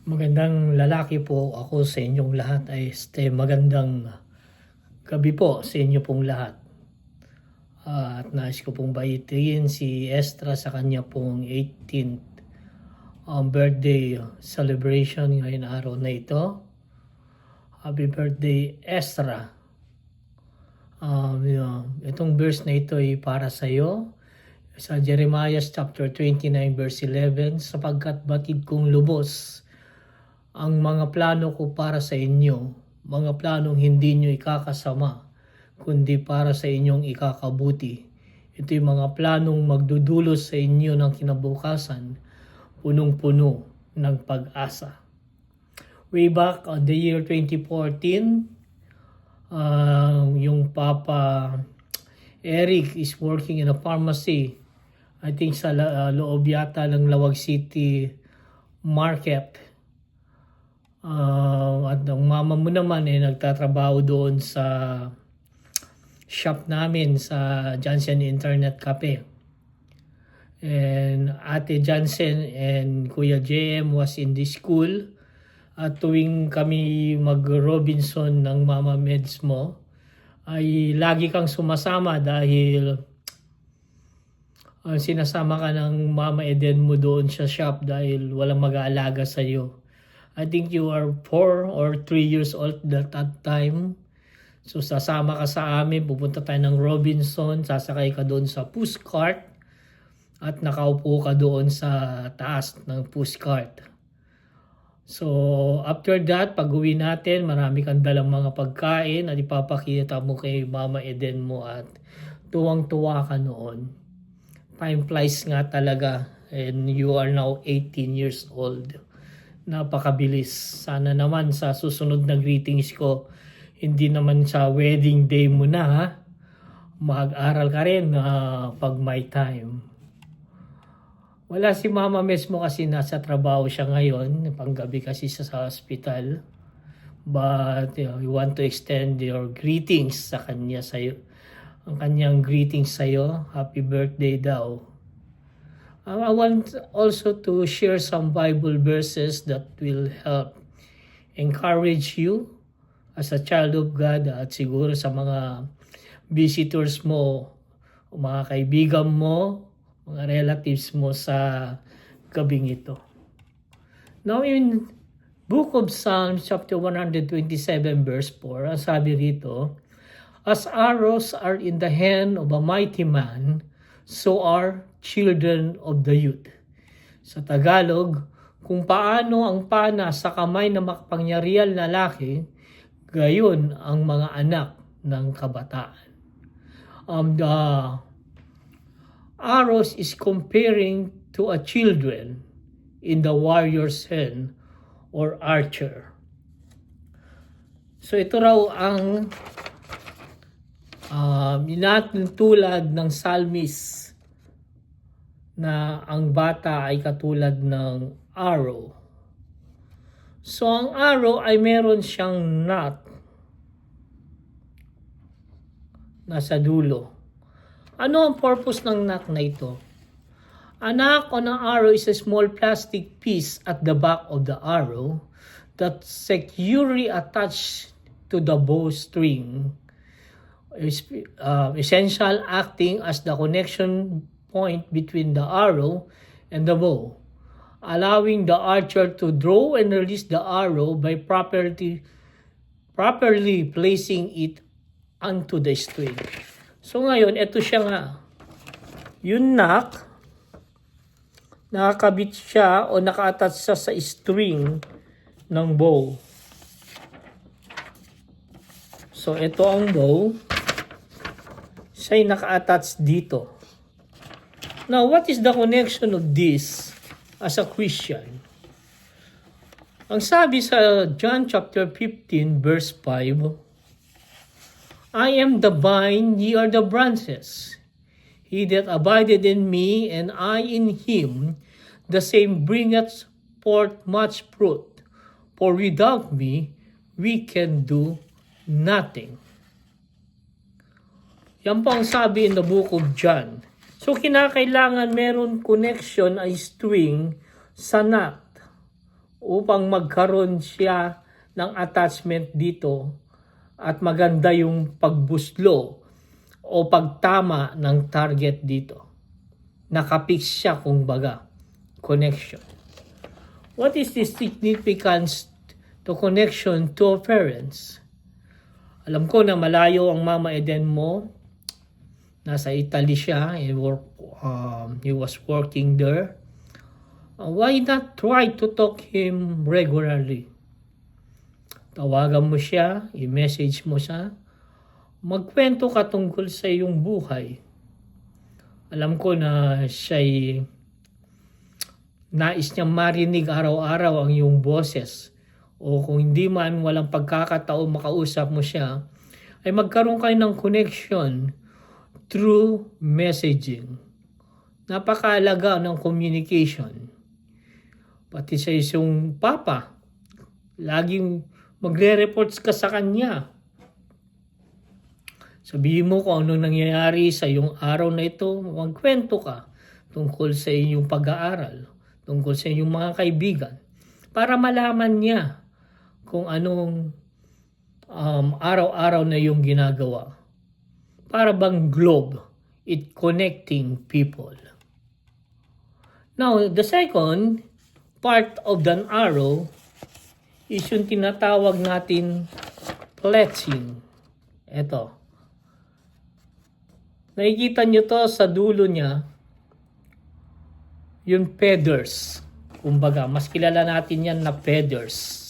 Magandang lalaki po ako sa inyong lahat ay magandang gabi po sa inyo pong lahat. At nais ko pong baitiin si Estra sa kanya pong 18th birthday celebration ngayon araw na ito. Happy birthday, Estra. Itong verse na ito ay para sa iyo. Sa Jeremiah chapter 29 verse 11, sapagkat batid kong lubos ang mga plano ko para sa inyo, mga planong hindi nyo ikakasama, kundi para sa inyong ikakabuti. Ito yung mga planong magdudulos sa inyo ng kinabukasan, punong-puno ng pag-asa. Way back on the year 2014, yung Papa Eric is working in a pharmacy, I think sa loob yata ng Lawag City Market. At ang mama mo naman nagtatrabaho doon sa shop namin sa Johnson Internet Cafe. And Ate Johnson and Kuya JM was in the school. At tuwing kami mag-Robinson ng Mama Meds mo, ay lagi kang sumasama dahil sinasama ka ng Mama Eden mo doon sa shop dahil walang mag-aalaga sa iyo. I think you are 4 or 3 years old at that time. So sasama ka sa amin, pupunta tayo ng Robinson, sasakay ka doon sa push cart at nakaupo ka doon sa taas ng push cart. So after that, pag uwi natin, marami kang dalang mga pagkain at ipapakita mo kay Mama Eden mo at tuwang-tuwa ka noon. Time flies nga talaga and you are now 18 years old. Napakabilis. Sana naman sa susunod na greetings ko, hindi naman sa wedding day mo na ha. Mag-aral ka rin pag may time. Wala si Mama Mes mo kasi nasa trabaho siya ngayon. Panggabi kasi siya sa hospital. But we want to extend your greetings sa kanya sa'yo. Ang kanyang greetings sa'yo. Happy birthday daw. I want also to share some Bible verses that will help encourage you as a child of God at siguro sa mga visitors mo, mga kaibigan mo, mga relatives mo sa gabing ito. Now in Book of Psalms chapter 127 verse 4, ang sabi rito, as arrows are in the hand of a mighty man, so are children of the youth. Sa Tagalog, kung paano ang pana sa kamay ng makapangyarihan na lalaki, gayon ang mga anak ng kabataan. The arrows is comparing to a children in the warrior's hand or archer. So ito raw ang tulad ng psalmist na ang bata ay katulad ng arrow. So ang arrow ay meron siyang knot nasa dulo. Ano ang purpose ng knot na ito? An knock on an arrow is a small plastic piece at the back of the arrow that securely attached to the bowstring. Essential acting as the connection point between the arrow and the bow, allowing the archer to draw and release the arrow by properly placing it onto the string. So ngayon, ito siya nga. Yung knock, nakakabit siya o naka-attach siya sa string ng bow. So ito ang bow. Siya'y naka-attach dito. Now, what is the connection of this as a Christian? Ang sabi sa John chapter 15 verse 5, I am the vine, ye are the branches. He that abideth in me, and I in him, the same bringeth forth much fruit. For without me, we can do nothing. Yan po ang sabi in the book of John. So kinakailangan meron connection ay string sa knot upang magkaroon siya ng attachment dito at maganda yung pagbuslo o pagtama ng target dito. Nakapix siya kumbaga. Connection. What is the significance to connection to parents? Alam ko na malayo ang Mama Eden mo. Nasa Italy siya. He was working there. Why not try to talk him regularly? Tawagan mo siya, i-message mo siya, magkwento ka tungkol sa iyong buhay. Alam ko na siya'y nais niyang marinig araw-araw ang iyong boses. O kung hindi man, walang pagkakataon makausap mo siya, ay magkaroon kayo ng connection through messaging. Napakaalaga ng communication. Pati sa isang papa, laging magre-reports ka sa kanya. Sabihin mo kung anong nangyayari sa iyong araw na ito, magkwento ka tungkol sa iyong pag-aaral, tungkol sa iyong mga kaibigan, para malaman niya kung anong araw-araw na iyong ginagawa. Para bang globe, it connecting people. Now, the second part of the arrow is yung tinatawag natin pledging. Ito. Nakikita nyo to sa dulo niya, yung feathers. Kumbaga, mas kilala natin yan na feathers.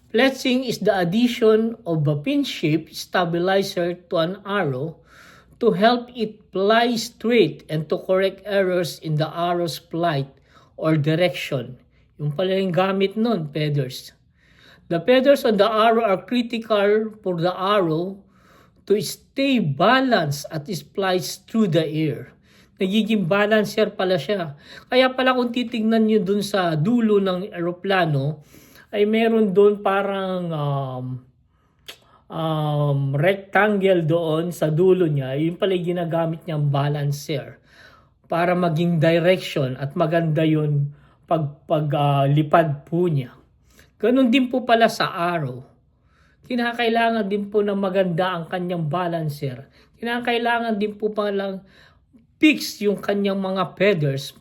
Pledging is the addition of a pin-shaped stabilizer to an arrow to help it fly straight and to correct errors in the arrow's flight or direction. Yung pala yung gamit nun, feathers. The feathers on the arrow are critical for the arrow to stay balanced at it flies through the air. Nagiging balancer pala siya. Kaya pala kung titignan nyo dun sa dulo ng aeroplano, ay meron doon parang rectangle doon sa dulo niya. Yun pala yung ginagamit niyang balancer para maging direction at maganda yun paglipad po niya. Ganon din po pala sa arrow. Kinakailangan din po na maganda ang kanyang balancer. Kinakailangan din po palang fix yung kanyang mga feathers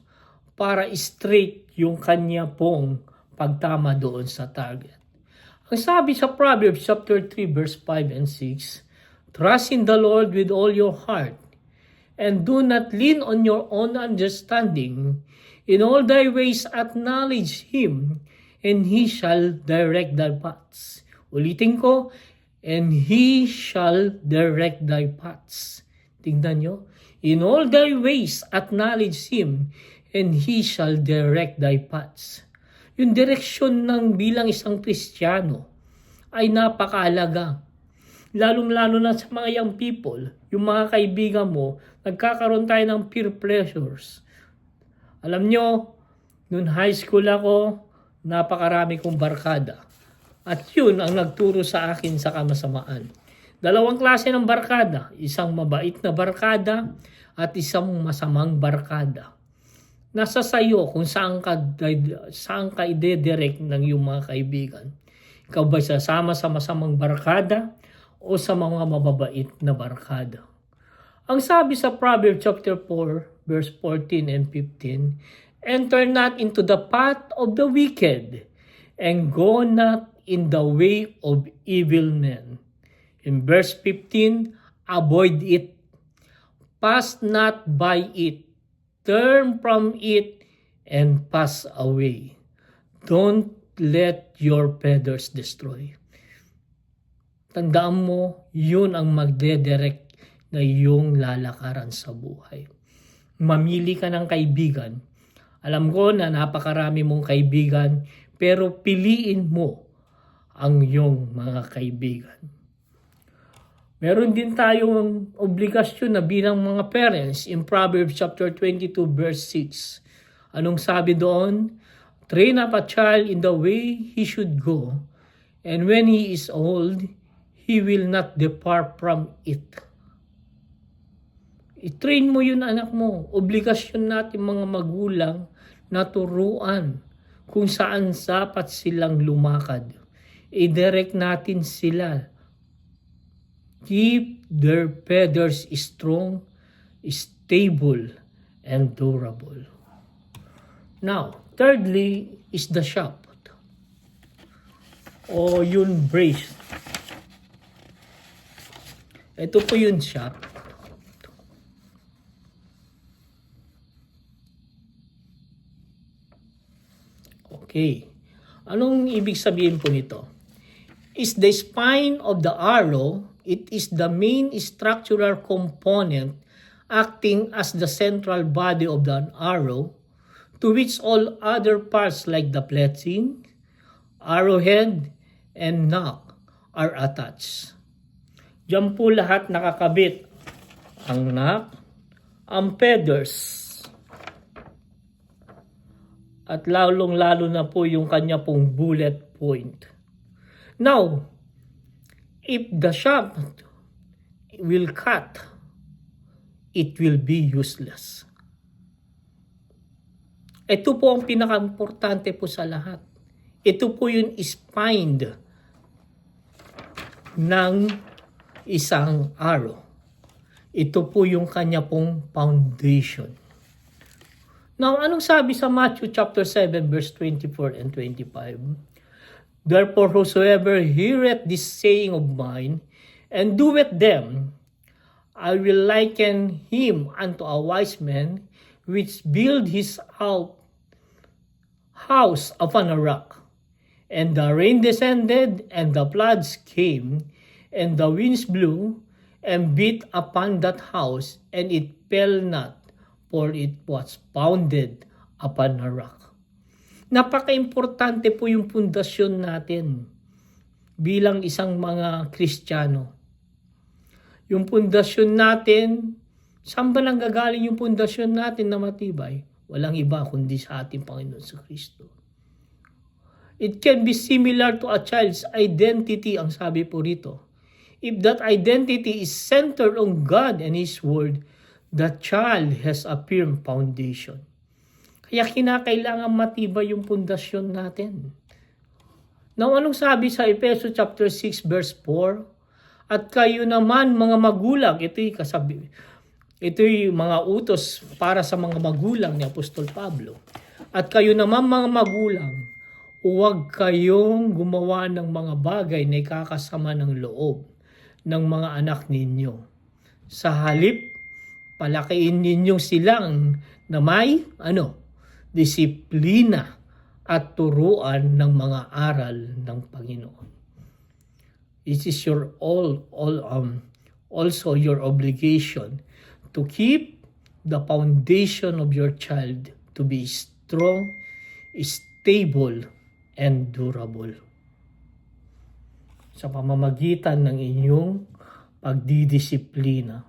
para straight yung kanya pong pagtama doon sa target. Ang sabi sa Proverbs chapter 3 verse 5 and 6, trust in the Lord with all your heart and do not lean on your own understanding. In all thy ways acknowledge Him, and He shall direct thy paths. Ulitin ko, and He shall direct thy paths. Tingnan nyo. In all thy ways acknowledge Him, and He shall direct thy paths. Yung direksyon ng bilang isang Kristiyano ay napakaalaga. Lalong-lalo na sa mga young people, yung mga kaibigan mo, nagkakaroon tayo ng peer pressures. Alam nyo, noon high school ako, napakarami kong barkada. At yun ang nagturo sa akin sa kamasamaan. Dalawang klase ng barkada, isang mabait na barkada at isang masamang barkada. Nasa sayo kung saan ka ide-direct ng iyong mga kaibigan. Ikaw ba sasama sa masamang barkada o sa mga mababait na barkada? Ang sabi sa Proverbs chapter 4 verse 14 and 15, enter not into the path of the wicked and go not in the way of evil men. In verse 15, avoid it, pass not by it, turn from it, and pass away. Don't let your feathers destroy. Tandaan mo, yun ang magdedirect na iyong lalakaran sa buhay. Mamili ka ng kaibigan. Alam ko na napakarami mong kaibigan, pero piliin mo ang iyong mga kaibigan. Meron din tayong obligasyon na bilang mga parents in Proverbs chapter 22 verse 6. Anong sabi doon? Train up a child in the way he should go, and when he is old, he will not depart from it. I-train mo yun anak mo. Obligasyon natin mga magulang na turuan kung saan dapat silang lumakad. I-direct natin sila. Keep their feathers strong, stable, and durable. Now, thirdly is the shaft. O yung brace. Ito po yung shaft. Okay. Anong ibig sabihin po nito? Is the spine of the arrow, it is the main structural component acting as the central body of the arrow, to which all other parts like the pletching, arrowhead, and nock are attached. Diyan po lahat nakakabit. Ang nock, ang feathers, at lalong-lalo na po yung kanya pong bullet point. Now, if the shaft will cut, it will be useless. Ito po ang pinaka-importante po sa lahat. Ito po yung spine ng isang arrow. Ito po yung kanya pong foundation. Now, anong sabi sa Matthew chapter 7 verse 24 and 25? Therefore, whosoever heareth this saying of mine, and doeth them, I will liken him unto a wise man, which built his house upon a rock. And the rain descended, and the floods came, and the winds blew, and beat upon that house, and it fell not, for it was founded upon a rock. Napaka-importante po yung pundasyon natin bilang isang mga Kristiyano. Yung pundasyon natin, saan ba nang gagaling yung pundasyon natin na matibay? Walang iba kundi sa ating Panginoon sa Kristo. It can be similar to a child's identity, ang sabi po rito. If that identity is centered on God and His Word, the child has a firm foundation. Kaya kinakailangan matibay yung pundasyon natin. Now, anong sabi sa Efeso chapter 6 verse 4? At kayo naman mga magulang, ito'y mga utos para sa mga magulang ni Apostol Pablo. At kayo naman mga magulang, huwag kayong gumawa ng mga bagay na ikakasama ng loob ng mga anak ninyo. Sa halip, palakiin ninyo silang na may disiplina at turuan ng mga aral ng Panginoon. It is your also your obligation to keep the foundation of your child to be strong, stable, and durable. Sa pamamagitan ng inyong pagdidisiplina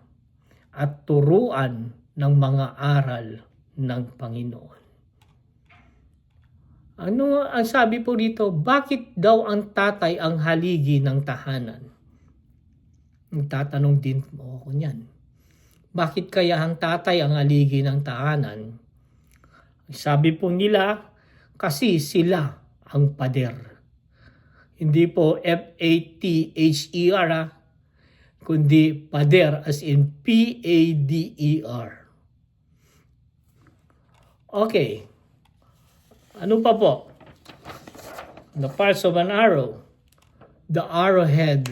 at turuan ng mga aral ng Panginoon. Ano ang sabi po dito? Bakit daw ang tatay ang haligi ng tahanan? Nagtatanong din mo ako niyan. Bakit kaya ang tatay ang haligi ng tahanan? Sabi po nila, kasi sila ang pader. Hindi po F-A-T-H-E-R, kundi pader as in P-A-D-E-R. Okay. Ano pa po? The parts of an arrow. The arrowhead.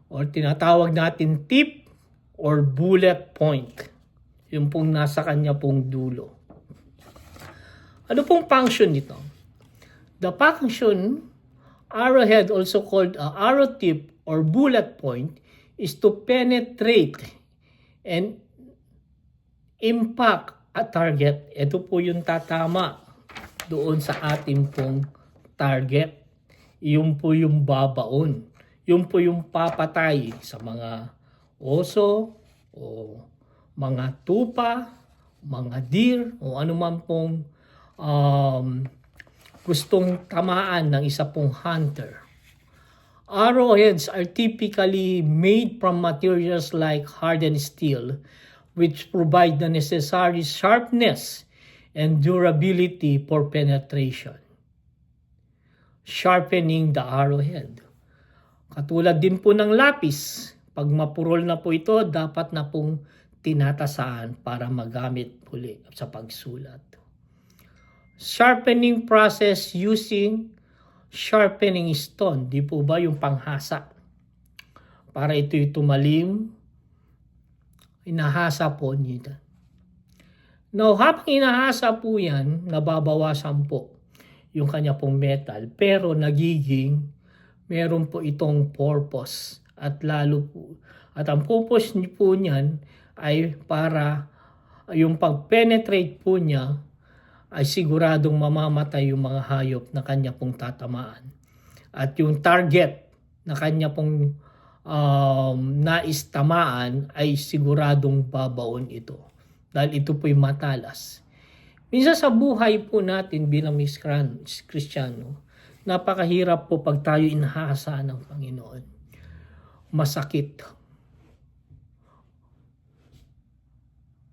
Or tinatawag natin tip or bullet point. Yung pong nasa kanya pong dulo. Ano pong function nito? The function, arrowhead, also called a arrow tip or bullet point, is to penetrate and impact a target. Ito po yung tatama doon sa ating pong target. Yung po yung babaon. Yung po yung papatay sa mga oso o mga tupa, mga deer o anuman pong gustong tamaan ng isa pong hunter. Arrowheads are typically made from materials like hardened steel, which provide the necessary sharpness and durability for penetration. Sharpening the arrowhead. Katulad din po ng lapis, pag mapurol na po ito, dapat na pong tinatasaan para magamit muli sa pagsulat. Sharpening process using sharpening stone. Di po ba yung panghasa? Para ito'y tumalim, inahasa po nito. Now, habang inahasa po yan, nababawasan po yung kanya pong metal. Pero meron po itong purpose. At ang purpose po niyan ay para yung pag-penetrate po niya ay siguradong mamamatay yung mga hayop na kanya pong tatamaan. At yung target na kanya pong nais tamaan ay siguradong babaon ito. Dahil ito po'y matalas. Minsan sa buhay po natin bilang Kristiyano, napakahirap po pag tayo inahasa ng Panginoon. Masakit.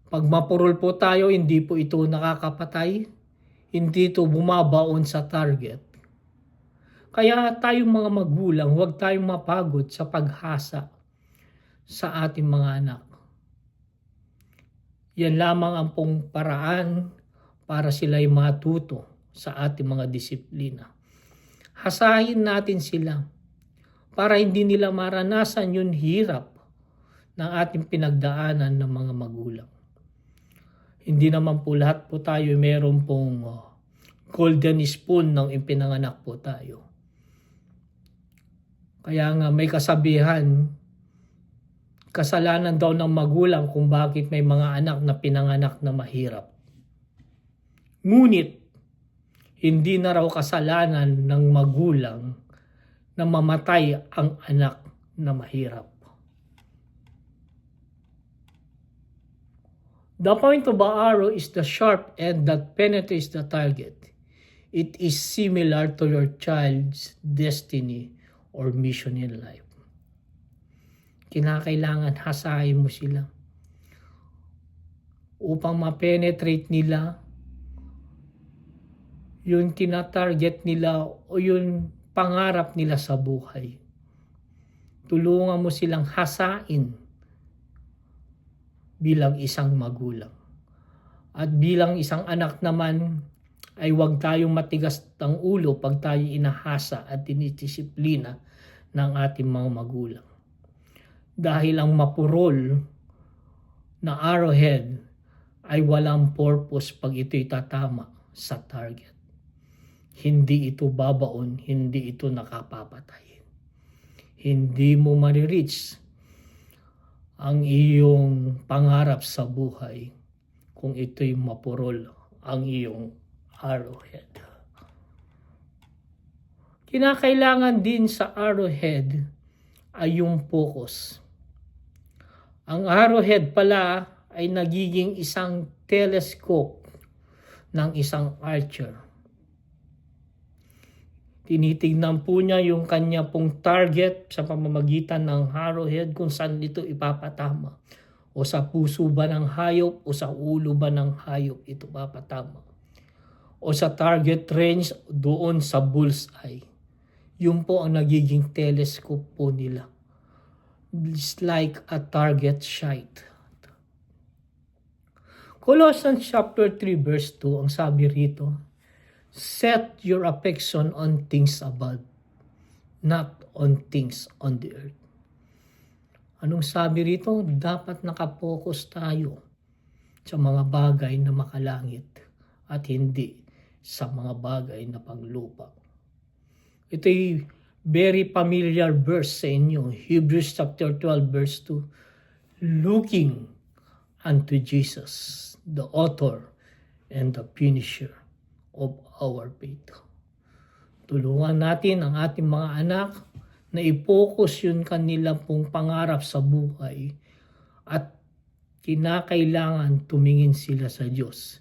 Pag mapurol po tayo, hindi po ito nakakapatay. Hindi ito bumabaon sa target. Kaya tayong mga magulang, huwag tayong mapagod sa paghasa sa ating mga anak. Yan lamang ang pong paraan para sila'y matuto sa ating mga disiplina. Hasahin natin sila para hindi nila maranasan yung hirap ng ating pinagdaanan ng mga magulang. Hindi naman po lahat po tayo meron pong golden spoon nang ipinanganak po tayo. Kaya nga may kasabihan, kasalanan daw ng magulang kung bakit may mga anak na pinanganak na mahirap. Ngunit, hindi na raw kasalanan ng magulang na mamatay ang anak na mahirap. The point of the arrow is the sharp end that penetrates the target. It is similar to your child's destiny or mission in life. Kinakailangan hasahin mo sila upang ma-penetrate nila yung tinatarget nila o yung pangarap nila sa buhay. Tulungan mo silang hasain bilang isang magulang. At bilang isang anak naman, ay huwag tayong matigas ng ulo pag tayo inahasa at dinidisiplina ng ating mga magulang. Dahil ang mapurol na arrowhead ay walang purpose pag ito'y tatama sa target. Hindi ito babaon, hindi ito nakapapatay. Hindi mo marireach ang iyong pangarap sa buhay kung ito'y mapurol ang iyong arrowhead. Kinakailangan din sa arrowhead ay yung focus. Ang arrowhead pala ay nagiging isang telescope ng isang archer. Tinitignan po niya yung kanya pong target sa pamamagitan ng arrowhead kung saan ito ipapatama. O sa puso ba ng hayop o sa ulo ba ng hayop ito papatama. O sa target range doon sa bullseye. Yun po ang nagiging telescope po nila. It's like a target sight. Colossians chapter 3 verse 2, ang sabi rito, set your affection on things above, not on things on the earth. Anong sabi rito? Dapat nakapokus tayo sa mga bagay na makalangit at hindi sa mga bagay na panglupa. Ito'y very familiar verse sa inyo. Hebrews chapter 12 verse 2. Looking unto Jesus, the author and the finisher of our faith. Tulungan natin ang ating mga anak na i-focus yun kanila pong pangarap sa buhay at kinakailangan tumingin sila sa Diyos.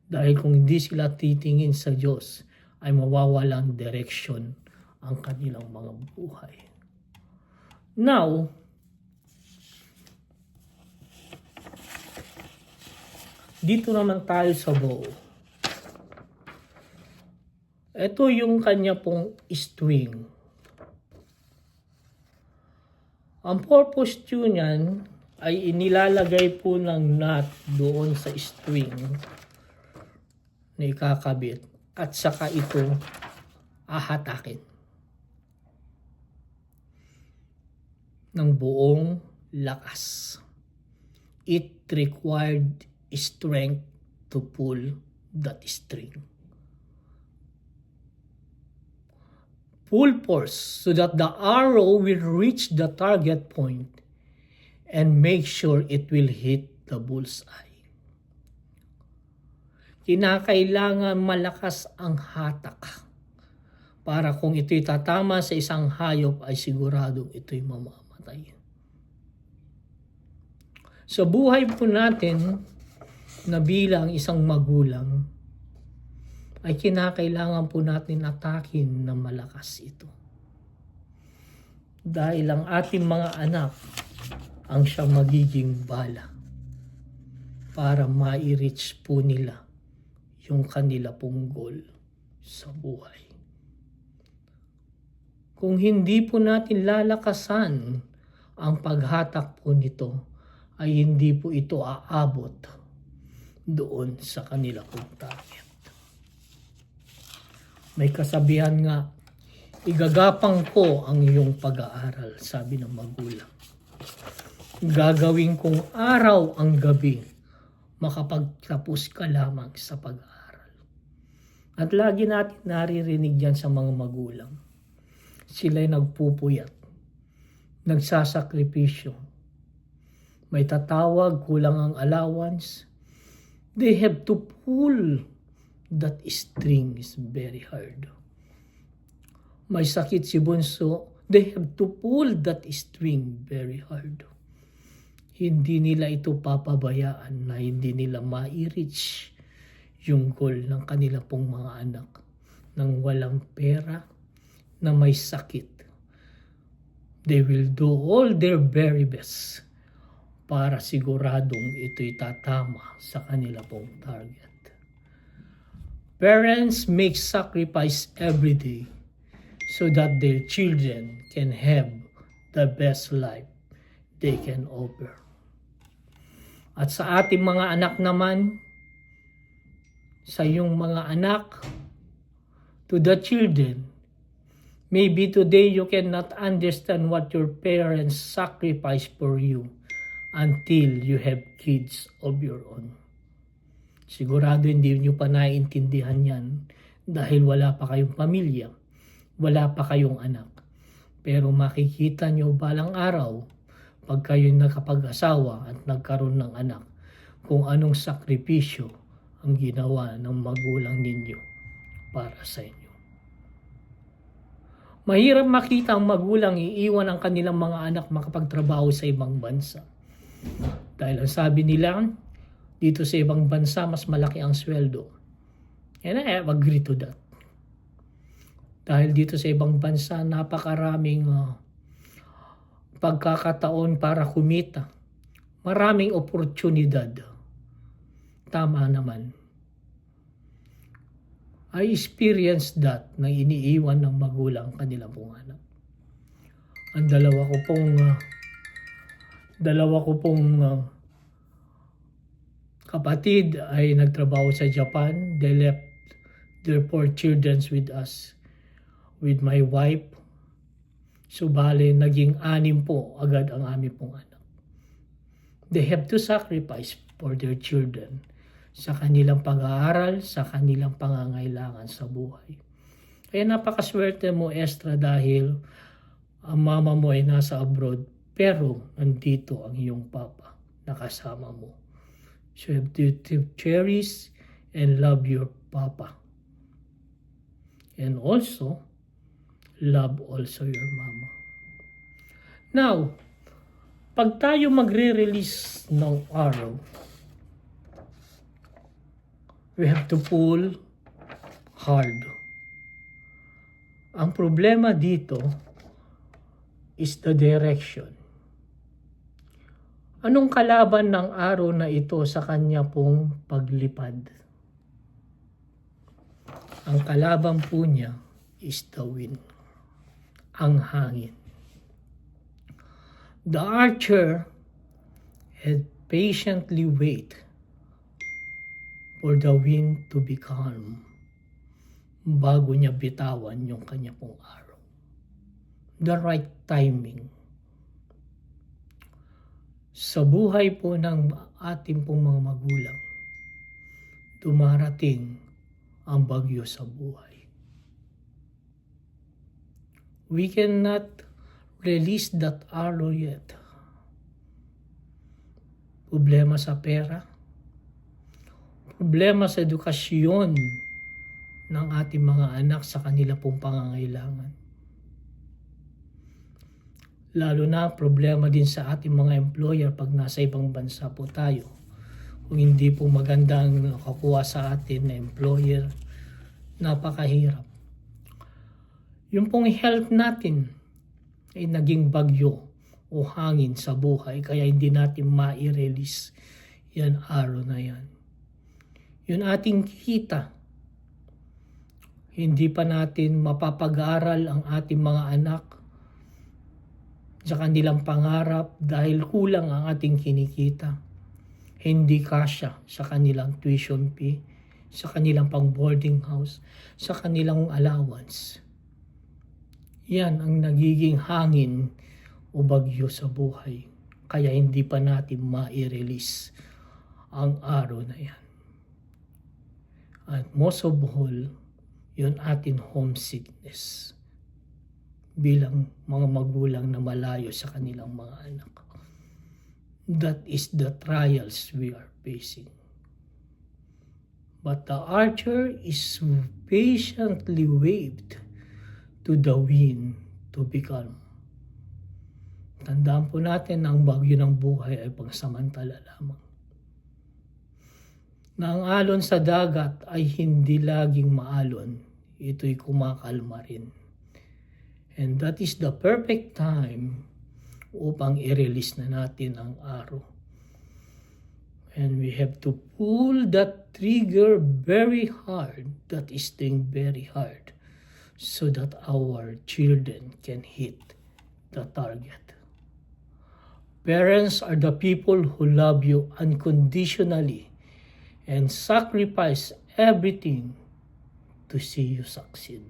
Dahil kung hindi sila titingin sa Diyos, ay mawawalang direksyon ang kanilang mga buhay. Now, dito naman tayo sa bow. Ito yung kanya pong string. Ang purpose tune niyan ay inilalagay po ng nut doon sa string na ikakabit at saka ito ahatakin ng buong lakas. It required strength to pull that string. Full force so that the arrow will reach the target point and make sure it will hit the bullseye. Kinakailangan malakas ang hatak para kung ito'y tatama sa isang hayop ay siguradong ito'y mamamatay. Sa buhay po natin na bilang isang magulang, ay kinakailangan po natin atakin na malakas ito. Dahil ang ating mga anak ang siya magiging bala para ma-reach po nila yung kanila pong goal sa buhay. Kung hindi po natin lalakasan ang paghatak po nito, ay hindi po ito aabot doon sa kanila pong target. May kasabihan nga, igagapang ko ang iyong pag-aaral, sabi ng magulang. Gagawin kong araw ang gabi, makapagtapos ka lamang sa pag-aaral. At lagi natin naririnig yan sa mga magulang. Sila'y nagpupuyat, nagsasakripisyo. May tatawag, kulang ang allowance. They have to pull. That string is very hard. May sakit si bunso, they have to pull that string very hard. Hindi nila ito papabayaan na hindi nila ma-reach yung goal ng kanila pong mga anak nang walang pera, na may sakit. They will do all their very best para siguradong ito'y tatama sa kanila pong target. Parents make sacrifice every day so that their children can have the best life they can offer. At sa ating mga anak naman, sa iyong mga anak, to the children, maybe today you cannot understand what your parents sacrificed for you until you have kids of your own. Sigurado hindi nyo pa naiintindihan yan dahil wala pa kayong pamilya, wala pa kayong anak. Pero makikita nyo balang araw pag kayo nakapag-asawa at nagkaroon ng anak kung anong sakripisyo ang ginawa ng magulang ninyo para sa inyo. Mahirap makita ang magulang iiwan ang kanilang mga anak makapagtrabaho sa ibang bansa. Dahil ang sabi nila, dito sa ibang bansa, mas malaki ang sweldo. And I agree to that. Dahil dito sa ibang bansa, napakaraming pagkakataon para kumita. Maraming oportunidad. Tama naman. I experienced that na iniiwan ng magulang kanilang pong anak. Ang dalawa ko pong kapatid ay nagtrabaho sa Japan. They left their 4 children with us, with my wife. So bale, naging 6 po agad ang aming pong anak. They have to sacrifice for their children sa kanilang pag-aaral, sa kanilang pangangailangan sa buhay. Kaya napakaswerte mo, Estra, dahil ang mama mo ay nasa abroad, pero nandito ang iyong papa nakasama mo. So you have to cherish and love your papa. And also, love also your mama. Now, pag tayo magre-release ng arrow, we have to pull hard. Ang problema dito is the direction. Anong kalaban ng arrow na ito sa kanya pong paglipad? Ang kalaban po niya is the wind, ang hangin. The archer had patiently wait for the wind to be calm bago niya bitawan yung kanya pong arrow. The right timing. Sa buhay po ng ating pong mga magulang, dumarating ang bagyo sa buhay. We cannot release that arrow yet. Problema sa pera, problema sa edukasyon ng ating mga anak sa kanila pong pangangailangan. Lalo na problema din sa ating mga employer pag nasa ibang bansa po tayo. Kung hindi po magandang nakakuha sa atin na employer, napakahirap. Yung pong health natin ay naging bagyo o hangin sa buhay kaya hindi natin ma-release yan araw na yan. Yung ating kita, hindi pa natin mapapag-aral ang ating mga anak sa kanilang pangarap dahil kulang ang ating kinikita. Hindi kasya sa kanilang tuition fee, sa kanilang pang boarding house, sa kanilang allowance. Yan ang nagiging hangin o bagyo sa buhay. Kaya hindi pa natin ma-release ang araw na yan. At most of all, yun atin homesickness bilang mga magulang na malayo sa kanilang mga anak. That is the trials we are facing. But the archer is patiently waved to the wind to be calm. Tandaan po natin na ang bagyo ng buhay ay pangsamantala lamang. Na ang alon sa dagat ay hindi laging maalon, ito'y kumakalma rin. And that is the perfect time upang i-release na natin ang arrow. And we have to pull that trigger very hard, that string very hard, so that our children can hit the target. Parents are the people who love you unconditionally and sacrifice everything to see you succeed.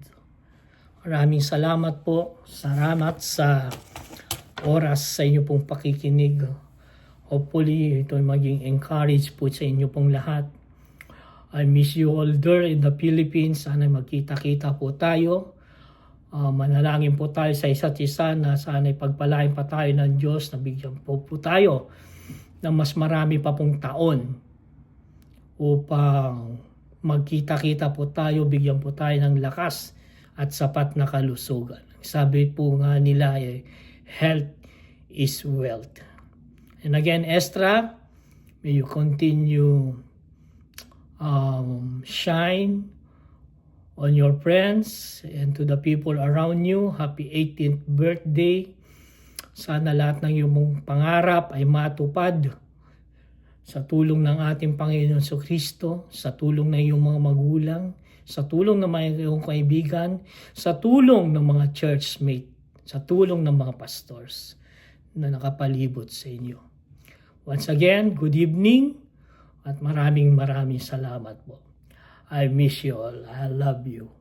Maraming salamat po. Salamat sa oras sa inyo pong pakikinig. Hopefully, ito ay maging encourage po sa inyo pong lahat. I miss you all there in the Philippines. Sana magkita-kita po tayo. Manalangin po tayo sa isa't isa na sana ipagpalain pa tayo ng Diyos na bigyan po tayo ng mas marami pa pong taon upang magkita-kita po tayo, bigyan po tayo ng lakas at sapat na kalusugan. Sabi po nga nila, health is wealth. And again, Estra, may you continue shine on your friends and to the people around you. Happy 18th birthday. Sana lahat ng iyong pangarap ay matupad sa tulong ng ating Panginoon Kristo, sa tulong ng iyong mga magulang, sa tulong ng mga iyong kaibigan, sa tulong ng mga churchmate, sa tulong ng mga pastors na nakapalibot sa inyo. Once again, good evening at maraming salamat po. I miss you all. I love you.